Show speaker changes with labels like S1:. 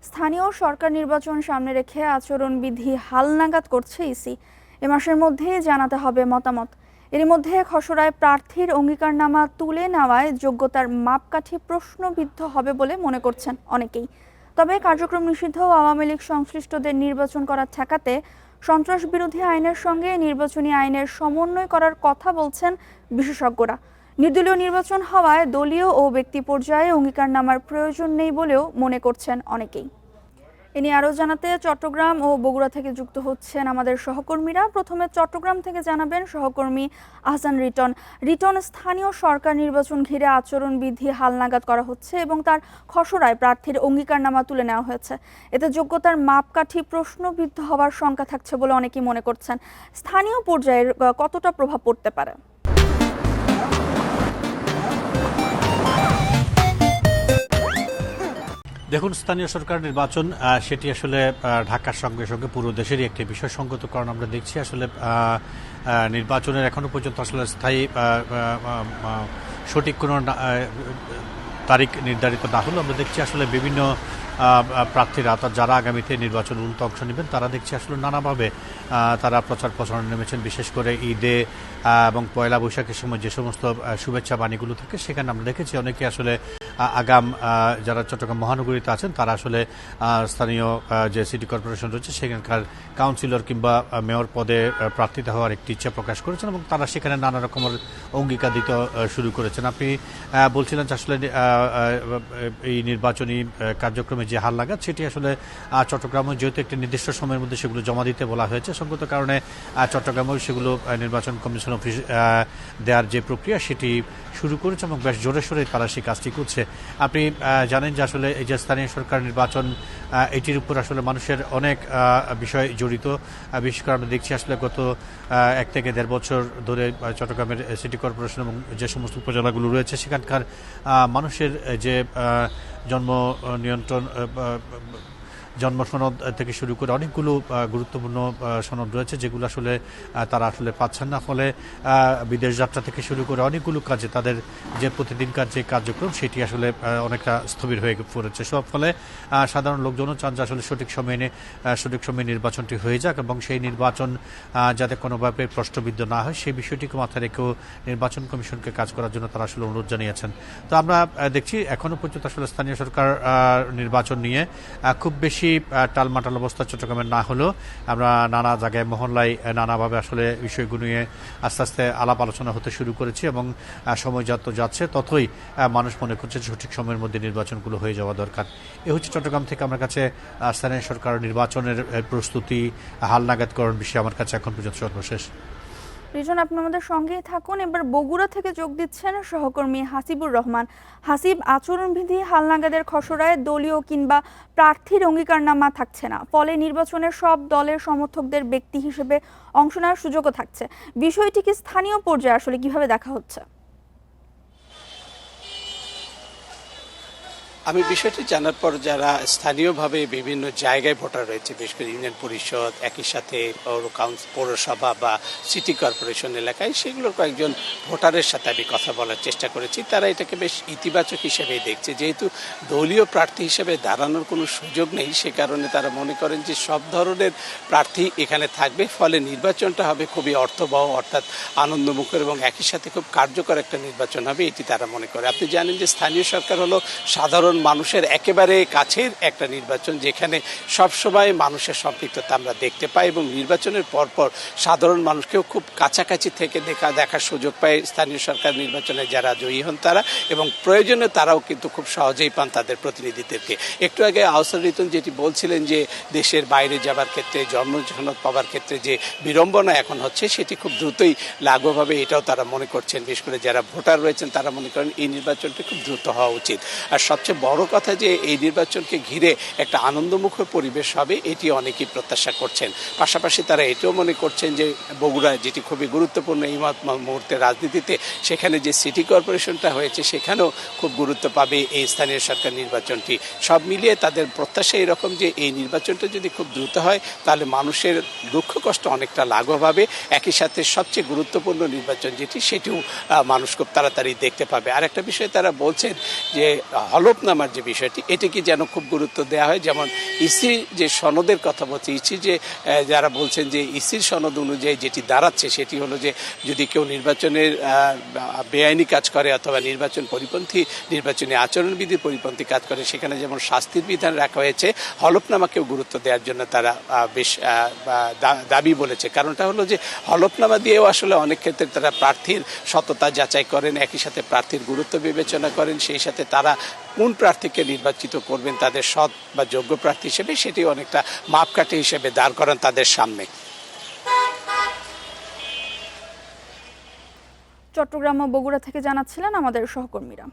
S1: স্থানীয় সরকার নির্বাচন সামনে রেখে আচরণবিধি হালনাগাদ করছে ইসি। এ মাসের মধ্যেই জানাতে হবে মতামত। এর মধ্যে খসড়ায় প্রার্থীর অঙ্গীকারনামা তুলে নেওয়ায় যোগ্যতার মাপকাঠি প্রশ্নবিদ্ধ হবে বলে মনে করছেন অনেকেই। তবে কার্যক্রম নিষিদ্ধ ও আওয়ামী লীগ সংশ্লিষ্টদের নির্বাচন করা ঠেকাতে সন্ত্রাস বিরোধী আইনের সঙ্গে নির্বাচনী আইনের সমন্বয় করার কথা বলছেন বিশেষজ্ঞরা। নির্দলীয় নির্বাচন হওয়ায় দলীয় ও ব্যক্তি পর্যায়ে অঙ্গীকারনামার প্রয়োজন নেই বলেও মনে করছেন অনেকেই। এ নিয়ে আরও জানাতে চট্টগ্রাম ও বগুড়া থেকে যুক্ত হচ্ছেন আমাদের সহকর্মীরা। প্রথমে চট্টগ্রাম থেকে জানাবেন সহকর্মী আহসান রিটন। রিটন, স্থানীয় সরকার নির্বাচন ঘিরে আচরণবিধি হালনাগাদ করা হচ্ছে এবং তার খসড়ায় প্রার্থীর অঙ্গীকারনামা তুলে নেওয়া হয়েছে। এতে যোগ্যতার মাপকাঠি প্রশ্নবিদ্ধ হওয়ার শঙ্কা থাকছে বলে অনেকেই মনে করছেন। স্থানীয় পর্যায়ের কতটা প্রভাব পড়তে পারে?
S2: দেখুন, স্থানীয় সরকার নির্বাচন সেটি আসলে ঢাকার সঙ্গে সঙ্গে পুরো দেশেরই একটি বিষয় সঙ্গত, কারণ আমরা দেখছি আসলে নির্বাচনের এখনো পর্যন্ত আসলে স্থায়ী সঠিক কোনো তারিখ নির্ধারিত না হলেও আমরা দেখছি আসলে বিভিন্ন প্রার্থীরা অর্থাৎ যারা আগামীতে নির্বাচন অংশ নেবেন তারা দেখছি আসলে নানাভাবে তারা প্রচার প্রচারণা নেমেছেন। বিশেষ করে ঈদে এবং পয়লা বৈশাখের সময় যে সমস্ত শুভেচ্ছা বাণীগুলো থাকে সেখানে আমরা দেখেছি অনেকে আসলে আগাম যারা চট্টগ্রাম মহানগরীতে আছেন তারা আসলে স্থানীয় যে সিটি কর্পোরেশন রয়েছে সেখানকার কাউন্সিলর কিংবা মেয়র পদে প্রার্থিত হওয়ার একটি ইচ্ছা প্রকাশ করেছেন এবং তারা সেখানে নানা রকমের অঙ্গীকার দিতে শুরু করেছেন। আপনি বলছিলেন যে আসলে এই নির্বাচনী কার্যক্রমে যে হাল লাগাত সেটি আসলে চট্টগ্রামে যেহেতু একটি নির্দিষ্ট সময়ের মধ্যে সেগুলো জমা দিতে বলা হয়েছে, সঙ্গত কারণে চট্টগ্রামেও সেগুলো নির্বাচন কমিশন অফিস দেওয়ার যে প্রক্রিয়া সেটি শুরু করেছে এবং বেশ জোরে সোরে তারা সেই কাজটি করছে। আপনি জানেন যে আসলে এই যে স্থানীয় সরকার নির্বাচন এটির উপর আসলে মানুষের অনেক বিষয় জড়িত। বিশেষ করে আমরা দেখছি আসলে গত 1 থেকে 1.5 বছর ধরে চট্টগ্রামের সিটি কর্পোরেশন এবং যে সমস্ত উপজেলাগুলো রয়েছে সেখানকার মানুষের যে জন্ম নিয়ন্ত্রণ জন্ম সনদ থেকে শুরু করে অনেকগুলো গুরুত্বপূর্ণ সনদ রয়েছে যেগুলো আসলে তারা আসলে পাচ্ছেন না। ফলে বিদেশ যাত্রা থেকে শুরু করে অনেকগুলো কাজে তাদের যে প্রতিদিনকার যে কার্যক্রম সেটি আসলে অনেকটা স্থবির হয়ে পড়েছে। সব ফলে সাধারণ লোকজনও চান যে আসলে সঠিক সময়ে নির্বাচনটি হয়ে যাক এবং সেই নির্বাচন যাতে কোনোভাবে প্রশ্নবিদ্ধ না হয় সেই বিষয়টিকে মাথায় রেখেও নির্বাচন কমিশনকে কাজ করার জন্য তারা আসলে অনুরোধ জানিয়েছেন। তো আমরা দেখছি এখনো পর্যন্ত আসলে স্থানীয় সরকার নির্বাচন নিয়ে খুব বেশি টালমাটাল অবস্থা চট্টগ্রামের না হলেও আমরা নানা জায়গায় মহল্লায় নানাভাবে আসলে বিষয়গুলো নিয়ে আস্তে আস্তে আলাপ আলোচনা হতে শুরু করেছি এবং সময় যত যাচ্ছে ততই মানুষ মনে করছে সঠিক সময়ের মধ্যে নির্বাচনগুলো হয়ে যাওয়া দরকার। এ হচ্ছে চট্টগ্রাম থেকে আমার কাছে স্থানীয় সরকার নির্বাচনের প্রস্তুতি হালনাগাদকরণ বিষয়ে আমার কাছে এখন পর্যন্ত সর্বশেষ।
S1: রিজন, আপনি আমাদের সঙ্গেই থাকুন। এবার বগুড়া থেকে যোগ দিচ্ছেন সহকর্মী হাসিবুর রহমান। হাসিব, আচরণবিধি হালনাগাদের খসড়ায় দলীয় কিংবা প্রার্থীর অঙ্গীকারনামা থাকছে না, ফলে নির্বাচনের সব দলের সমর্থকদের ব্যক্তি হিসেবে অংশ নেওয়ার সুযোগও থাকছে। বিষয়টিকে স্থানীয় পর্যায়ে আসলে কিভাবে দেখা হচ্ছে?
S3: আমি বিষয়টি জানার পর যারা স্থানীয়ভাবে বিভিন্ন জায়গায় ভোটার রয়েছে, বিশেষ করে ইউনিয়ন পরিষদ, একই সাথে পৌরসভা বা সিটি কর্পোরেশন এলাকায়, সেগুলোর কয়েকজন ভোটারের সাথে আমি কথা বলার চেষ্টা করেছি। তারা এটাকে বেশ ইতিবাচক হিসেবেই দেখছে। যেহেতু দলীয় প্রার্থী হিসেবে দাঁড়ানোর কোনো সুযোগ নেই, সে কারণে তারা মনে করেন যে সব ধরনের প্রার্থী এখানে থাকবে, ফলে নির্বাচনটা হবে খুবই অর্থবহ, অর্থাৎ আনন্দমুখর এবং একই সাথে খুব কার্যকর একটা নির্বাচন হবে, এটি তারা মনে করে। আপনি জানেন যে স্থানীয় সরকার হলো সাধারণ মানুষের একেবারে কাছের একটা নির্বাচন, যেখানে সবসময় মানুষের সম্পৃক্ততা আমরা দেখতে পাই এবং নির্বাচনের পরপর সাধারণ মানুষকেও খুব কাছাকাছি থেকে দেখার সুযোগ পায় স্থানীয় সরকার নির্বাচনে যারা জয়ী হন তারা, এবং প্রয়োজনে তারাও কিন্তু খুব সহজেই পান তাদের প্রতিনিধিদেরকে। একটু আগে আহসান রিটন যেটি বলছিলেন যে দেশের বাইরে যাবার ক্ষেত্রে, জন্ম সনদ পাওয়ার ক্ষেত্রে যে বিড়ম্বনা এখন হচ্ছে সেটি খুব দ্রুতই লাগু হবে, এটাও তারা মনে করছেন। বিশেষ করে যারা ভোটার রয়েছেন তারা মনে করেন এই নির্বাচনটি খুব দ্রুত হওয়া উচিত। আর সবচেয়ে বড় কথা যে এই নির্বাচনকে ঘিরে একটা আনন্দমুখর পরিবেশ হবে, এটি অনেকেই প্রত্যাশা করছেন। পাশাপাশি তারা এটাও মনে করছেন যে বগুড়া, যেটি খুবই গুরুত্বপূর্ণ এই মুহূর্তে রাজনীতিতে, সেখানে যে সিটি কর্পোরেশনটা হয়েছে সেখানেও খুব গুরুত্ব পাবে এই স্থানীয় সরকার নির্বাচনটি। সব মিলিয়ে তাদের প্রত্যাশা এরকম যে এই নির্বাচনটা যদি খুব দ্রুত হয় তাহলে মানুষের দুঃখ কষ্ট অনেকটা লাঘব হবে। একই সাথে সবচেয়ে গুরুত্বপূর্ণ নির্বাচন যেটি, সেটিও মানুষ খুব তাড়াতাড়ি দেখতে পাবে। আর একটা বিষয় তারা বলছেন যে হলফনামা হলফনামার যে বিষয়টি এটিকে যেন খুব গুরুত্ব দেওয়া হয়। যেমন ইসি যে সনদের কথা বলছে, ইসি যে যারা বলছেন যে ইসির সনদ অনুযায়ী যেটি দাঁড়াচ্ছে সেটি হলো যে যদি কেউ নির্বাচনের বেআইনি কাজ করে অথবা নির্বাচন পরিপন্থী নির্বাচনী আচরণবিধির পরিপন্থী কাজ করে সেখানে যেমন শাস্তির বিধান রাখা হয়েছে, হলফনামাকেও গুরুত্ব দেওয়ার জন্য তারা বেশ দাবি বলেছে। কারণটা হলো যে হলফনামা দিয়েও আসলে অনেক ক্ষেত্রে তারা প্রার্থীর সততা যাচাই করেন, একই সাথে প্রার্থীর গুরুত্ব বিবেচনা করেন, সেই সাথে তারা কোন প্রার্থীকে নির্বাচিত করবেন তাদের সৎ বা যোগ্য প্রার্থী হিসেবে সেটি অনেকটা মাপকাঠি হিসেবে দাঁড় করান তাদের সামনে।
S1: চট্টগ্রাম ও বগুড়া থেকে জানাচ্ছিলেন আমাদের সহকর্মীরা।